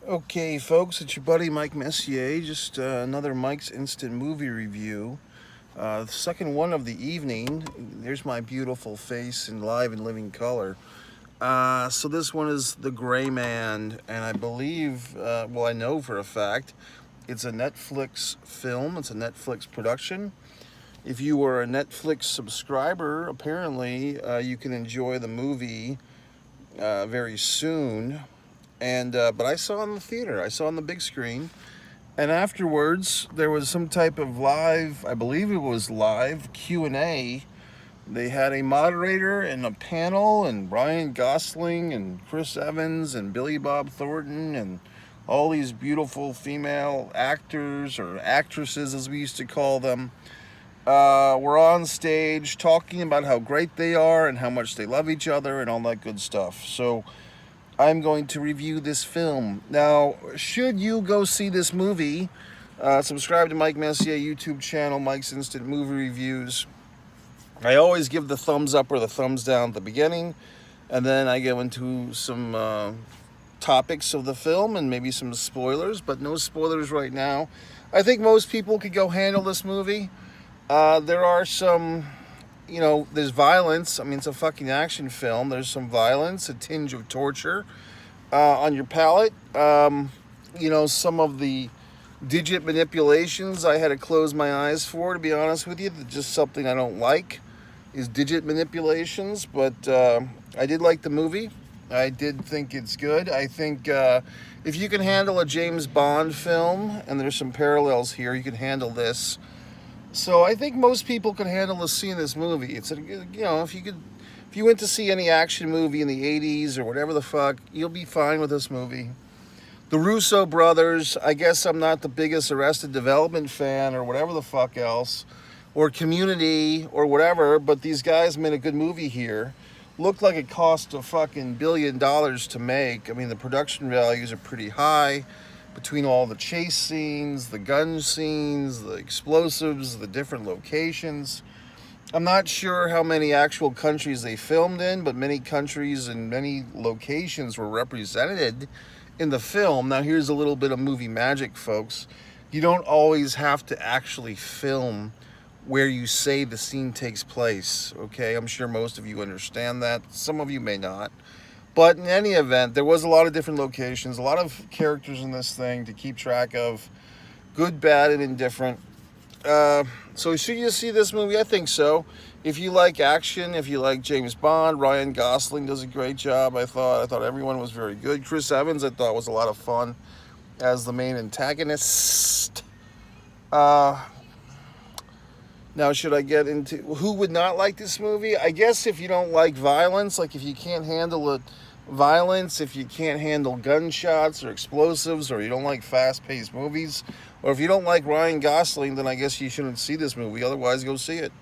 Okay, folks, it's your buddy Mike Messier. Just another Mike's Instant Movie Review. The second one of the evening. There's my beautiful face in live and living color. So this one is The Gray Man, and I believe, I know for a fact, it's a Netflix film. It's a Netflix production. If you are a Netflix subscriber, apparently you can enjoy the movie very soon. And but I saw it in the theater. I saw it on the big screen. And afterwards, there was some type of live, I believe it was live Q&A. They had a moderator and a panel, and Ryan Gosling and Chris Evans and Billy Bob Thornton and all these beautiful female actors or actresses, as we used to call them, were on stage talking about how great they are and how much they love each other and all that good stuff. So I'm going to review this film. Now, should you go see this movie, subscribe to Mike Messier YouTube channel, Mike's Instant Movie Reviews. I always give the thumbs up or the thumbs down at the beginning, and then I go into some topics of the film and maybe some spoilers, but no spoilers right now. I think most people could go handle this movie. There are some, there's violence. I mean, it's a fucking action film. There's some violence, a tinge of torture on your palate. Some of the digit manipulations I had to close my eyes for, to be honest with you. Just something I don't like is digit manipulations, but I did like the movie. I did think it's good. I think if you can handle a James Bond film, and there's some parallels here, you can handle this. So I think most people could handle seeing this movie. It's if you went to see any action movie in the 80s or whatever the fuck, you'll be fine with this movie. The Russo brothers, I guess I'm not the biggest Arrested Development fan or whatever the fuck else, or Community or whatever, but these guys made a good movie here. Looked like it cost a fucking $1 billion to make. I mean, the production values are pretty high between all the chase scenes, the gun scenes, the explosives, the different locations. I'm not sure how many actual countries they filmed in, but many countries and many locations were represented in the film. Now, here's a little bit of movie magic, folks. You don't always have to actually film where you say the scene takes place, okay? I'm sure most of you understand that. Some of you may not. But in any event, there was a lot of different locations, a lot of characters in this thing to keep track of, good, bad, and indifferent. So should you see this movie? I think so. If you like action, if you like James Bond, Ryan Gosling does a great job, I thought everyone was very good. Chris Evans, I thought, was a lot of fun as the main antagonist. Now, should I get into who would not like this movie? I guess if you don't like violence, like if you can't handle violence, if you can't handle gunshots or explosives, or you don't like fast-paced movies, or if you don't like Ryan Gosling, then I guess you shouldn't see this movie. Otherwise, go see it.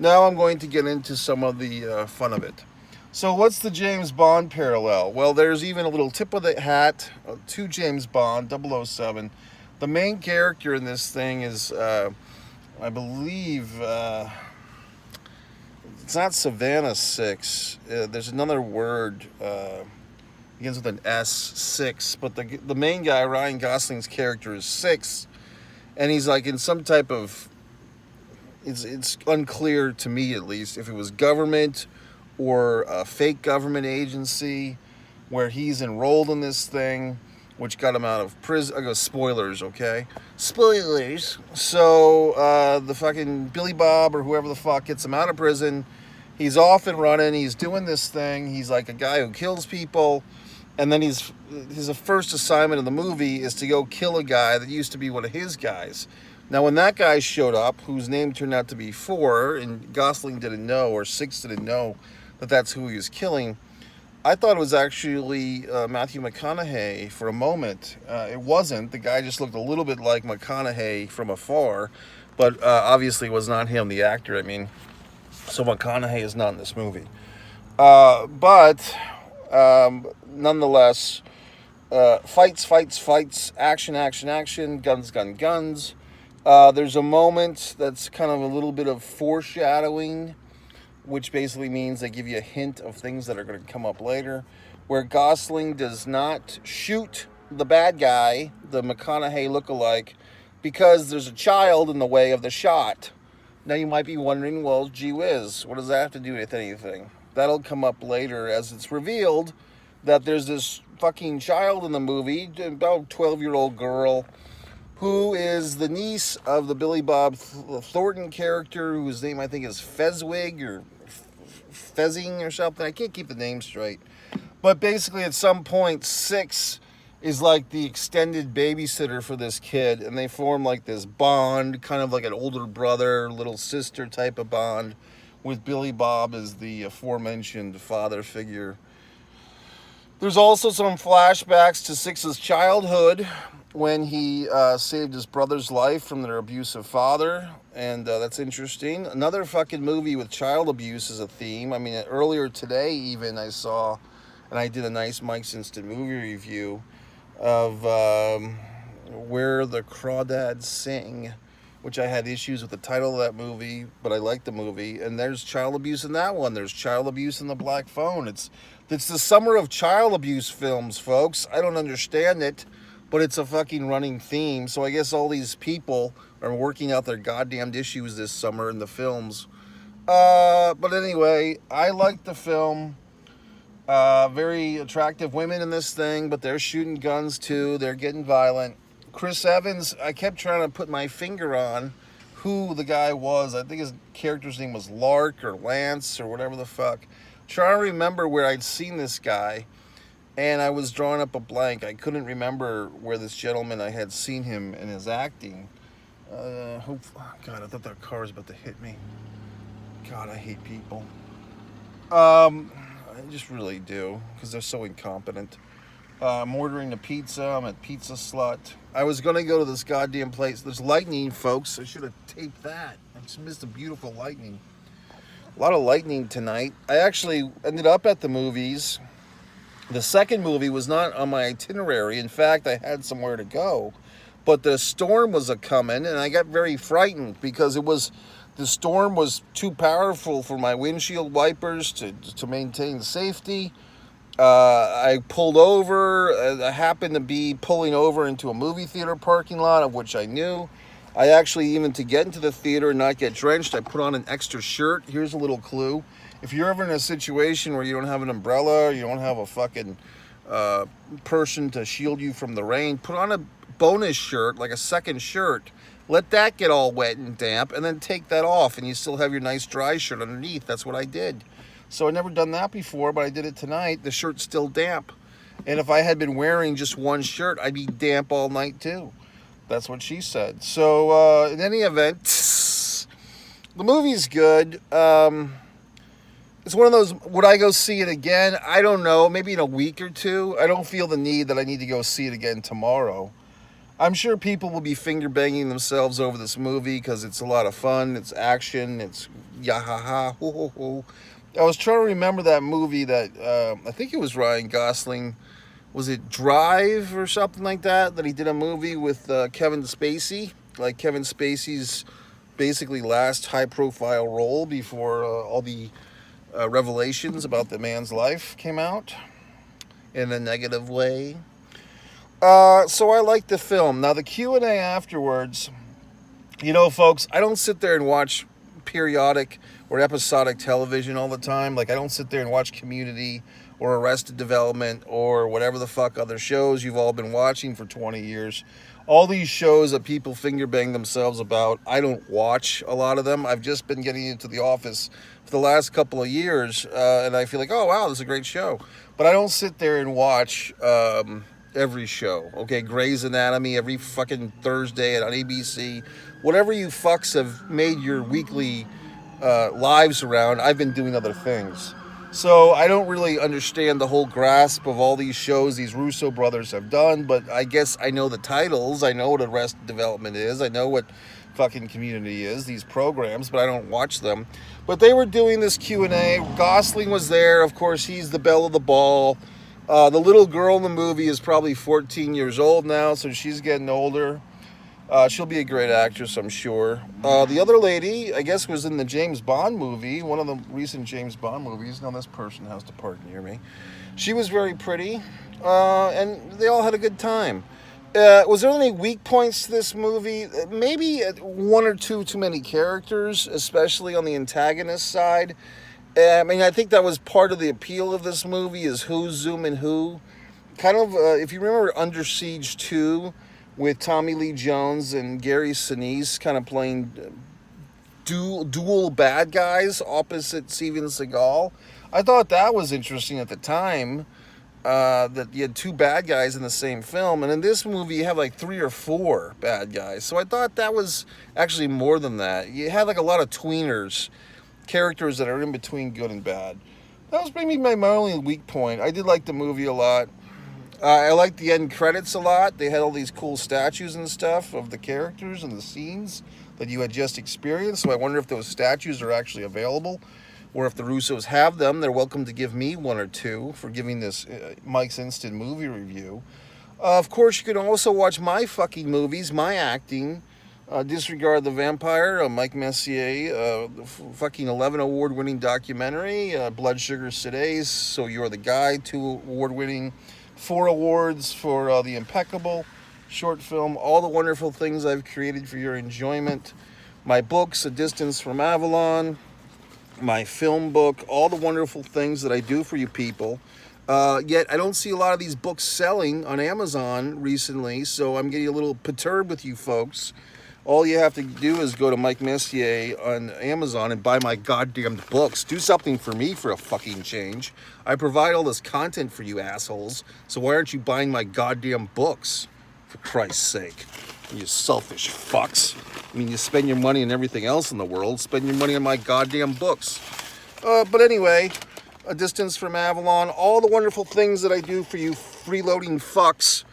Now I'm going to get into some of the fun of it. So what's the James Bond parallel? Well, there's even a little tip of the hat to James Bond, 007. The main character in this thing is... I believe it's not Savannah 6. There's another word begins with an S, 6. But the main guy, Ryan Gosling's character, is 6, and he's like in some type of. It's unclear to me, at least, if it was government or a fake government agency where he's enrolled in this thing, which got him out of prison. I go spoilers, okay? Spoilers. So the fucking Billy Bob or whoever the fuck gets him out of prison. He's off and running. He's doing this thing. He's like a guy who kills people. And then his first assignment in the movie is to go kill a guy that used to be one of his guys. Now, when that guy showed up, whose name turned out to be 4, and Gosling didn't know, or 6 didn't know that that's who he was killing, I thought it was actually Matthew McConaughey for a moment. It wasn't. The guy just looked a little bit like McConaughey from afar, but obviously it was not him, the actor, I mean. So McConaughey is not in this movie. But nonetheless, fights, action, guns. There's a moment that's kind of a little bit of foreshadowing, which basically means they give you a hint of things that are going to come up later, where Gosling does not shoot the bad guy, the McConaughey lookalike, because there's a child in the way of the shot. Now you might be wondering, well, gee whiz, what does that have to do with anything? That'll come up later as it's revealed that there's this fucking child in the movie, about a 12-year-old girl, who is the niece of the Billy Bob Thornton character, whose name I think is Fezwig or Fezzing or something. I can't keep the name straight. But basically at some point, Six is like the extended babysitter for this kid, and they form like this bond, kind of like an older brother, little sister type of bond, with Billy Bob as the aforementioned father figure. There's also some flashbacks to Six's childhood when he saved his brother's life from their abusive father, and that's interesting. Another fucking movie with child abuse is a theme. I mean, earlier today even I saw, and I did a nice Mike's Instant Movie review of Where the Crawdads Sing, which I had issues with the title of that movie, but I liked the movie. And there's child abuse in that one. There's child abuse in The Black Phone. It's the summer of child abuse films, folks. I don't understand it, but it's a fucking running theme. So I guess all these people are working out their goddamned issues this summer in the films. But anyway, I liked the film. Very attractive women in this thing, but they're shooting guns too. They're getting violent. Chris Evans, I kept trying to put my finger on who the guy was. I think his character's name was Lark or Lance or whatever the fuck. Trying to remember where I'd seen this guy, and I was drawing up a blank. I couldn't remember where this gentleman, I had seen him in his acting. God, I thought that car was about to hit me. God, I hate people. I just really do, because they're so incompetent. I'm ordering a pizza. I'm at Pizza Slut. I was going to go to this goddamn place. There's lightning, folks. I should have taped that. I just missed the beautiful lightning. A lot of lightning tonight. I actually ended up at the movies. The second movie was not on my itinerary. In fact, I had somewhere to go. But the storm was a-coming, and I got very frightened because the storm was too powerful for my windshield wipers to maintain safety. I pulled over. I happened to be pulling over into a movie theater parking lot, of which I knew. I actually, even to get into the theater and not get drenched, I put on an extra shirt. Here's a little clue. If you're ever in a situation where you don't have an umbrella, or you don't have a fucking person to shield you from the rain, put on a bonus shirt, like a second shirt. Let that get all wet and damp, and then take that off, and you still have your nice dry shirt underneath. That's what I did. So I'd never done that before, but I did it tonight. The shirt's still damp. And if I had been wearing just one shirt, I'd be damp all night too. That's what she said. So in any event, the movie's good. It's one of those, would I go see it again? I don't know. Maybe in a week or two. I don't feel the need that I need to go see it again tomorrow. I'm sure people will be finger banging themselves over this movie because it's a lot of fun. It's action. It's yahaha, ho ho ho. I was trying to remember that movie that, I think it was Ryan Gosling. Was it Drive or something like that? That he did a movie with Kevin Spacey. Like Kevin Spacey's basically last high-profile role before all the revelations about the man's life came out in a negative way. So I liked the film. Now the Q&A afterwards, you know, folks, I don't sit there and watch periodic or episodic television all the time. Like I don't sit there and watch Community or Arrested Development or whatever the fuck other shows you've all been watching for 20 years. All these shows that people finger bang themselves about, I don't watch a lot of them. I've just been getting into The Office for the last couple of years, and I feel like, oh wow, this is a great show. But I don't sit there and watch every show. Okay, Grey's Anatomy every fucking Thursday on ABC. Whatever you fucks have made your weekly lives around, I've been doing other things. So I don't really understand the whole grasp of all these shows these Russo brothers have done, but I guess I know the titles. I know what Arrested Development is. I know what fucking Community is, these programs, but I don't watch them. But they were doing this Q&A. Gosling was there. Of course, he's the belle of the ball. The little girl in the movie is probably 14 years old now, so she's getting older. She'll be a great actress, I'm sure. The other lady, I guess, was in the James Bond movie, one of the recent James Bond movies. Now this person has to park near me. She was very pretty, and they all had a good time. Was there any weak points to this movie? Maybe one or two too many characters, especially on the antagonist side. I mean, I think that was part of the appeal of this movie, is who's zooming who. Kind of, if you remember Under Siege 2, with Tommy Lee Jones and Gary Sinise kind of playing dual bad guys opposite Steven Seagal. I thought that was interesting at the time, that you had two bad guys in the same film, and in this movie you have like 3 or 4 bad guys. So I thought that was actually more than that. You had like a lot of tweeners, characters that are in between good and bad. That was maybe my only weak point. I did like the movie a lot. I liked the end credits a lot. They had all these cool statues and stuff of the characters and the scenes that you had just experienced. So I wonder if those statues are actually available, or if the Russos have them. They're welcome to give me 1 or 2 for giving this Mike's Instant Movie Review. Of course, you can also watch my fucking movies, my acting. Disregard the Vampire, Mike Messier, fucking 11 award-winning documentary. Blood Sugar Seday's So You're the Guy, 2 award-winning, 4 awards for the Impeccable short film. All the wonderful things I've created for your enjoyment. My books, A Distance from Avalon, my film book, all the wonderful things that I do for you people. Yet I don't see a lot of these books selling on Amazon recently, so I'm getting a little perturbed with you folks. All you have to do is go to Mike Messier on Amazon and buy my goddamn books. Do something for me for a fucking change. I provide all this content for you assholes, so why aren't you buying my goddamn books? For Christ's sake. You selfish fucks. I mean, you spend your money on everything else in the world. Spend your money on my goddamn books. But anyway, A Distance from Avalon. All the wonderful things that I do for you freeloading fucks.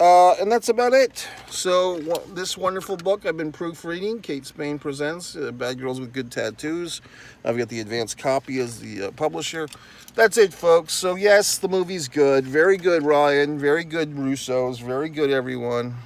And that's about it. So this wonderful book I've been proofreading, Kate Spain Presents, Bad Girls with Good Tattoos. I've got the advanced copy as the publisher. That's it, folks. So yes, the movie's good. Very good, Ryan. Very good, Russos. Very good, everyone.